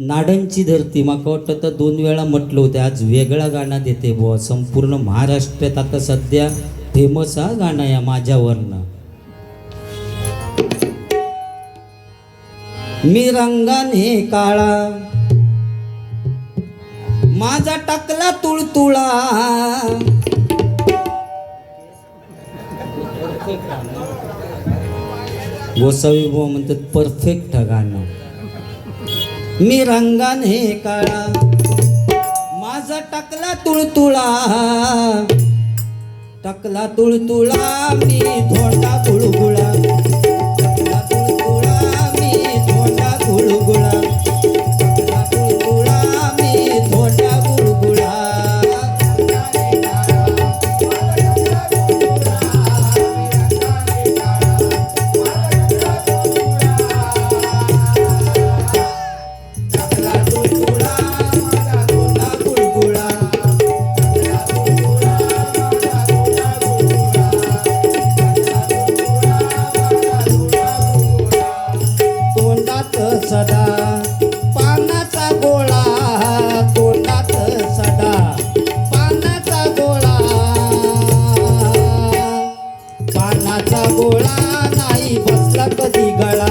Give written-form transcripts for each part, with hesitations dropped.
नाडांची धरती माका वाटतं तर 2 वेळा म्हटलं होतं. आज वेगळा गाणं देते बुवा. संपूर्ण महाराष्ट्रात आता सध्या फेमस हा गाणं या माझ्यावरनं. मी रंगाने काळा माझा टाकला तुळतुळा. गोसावी बुवा म्हणतात परफेक्ट गाणं. मी रंगाने काळा माझा टाकला तुळतुळा. टाकला तुळतुळा मी धोंडा गुळगुळा. टाकला तुळतुळा मी धोंडा गुळगुळा. टाकला तुळतुळा मी धोंडा गुळगुळा. सदा पानाचा गोळा. तोंडात सदा पानाचा गोळा. पानाचा गोळा नाही बसला कधी गळा.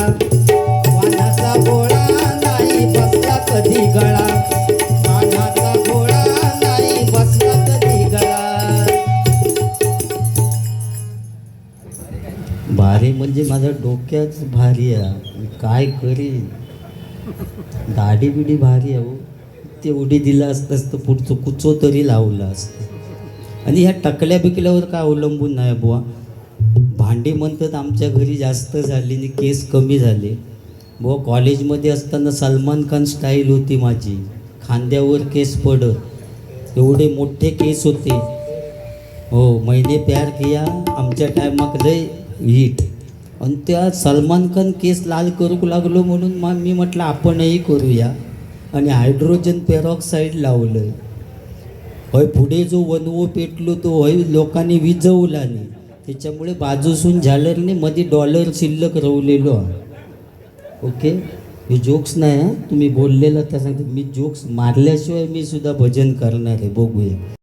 पानाचा गोळा नाही बसला कधी गळा. पानाचा गोळा नाही बसला कधी गळा. भारी म्हणजे माझ्या डोक्याच भारी आहे. काय करी दाढी बिडी भारी आहे. तेवढी दिलं असतं तर पुढचं कुचो तरी लावलं असतं. आणि ह्या टकल्या बिकल्यावर काय अवलंबून नाही बुवा. भांडी म्हणतात आमच्या घरी जास्त झाली आणि केस कमी झाले बुवा. कॉलेजमध्ये असताना सलमान खान स्टाईल होती माझी. खांद्यावर केस पडत एवढे मोठे केस होते. हो मैंने प्यार किया आमच्या टायमाक लय हिट. आणि त्या सलमान खान केस लाल करू लागलो म्हणून मग मी म्हटलं आपणही करूया. आणि हायड्रोजन पेरॉक्साईड लावलं. होय पुढे जो वनवो पेटलो तो होय लोकांनी विजवला नाही. त्याच्यामुळे बाजूसून झालरने मध्ये डॉलर शिल्लक रवलेलो. ओके हे जोक्स नाही हां. तुम्ही बोललेलं त्या सांगते मी जोक्स मारल्याशिवाय मी सुद्धा भजन करणार आहे. बघूया.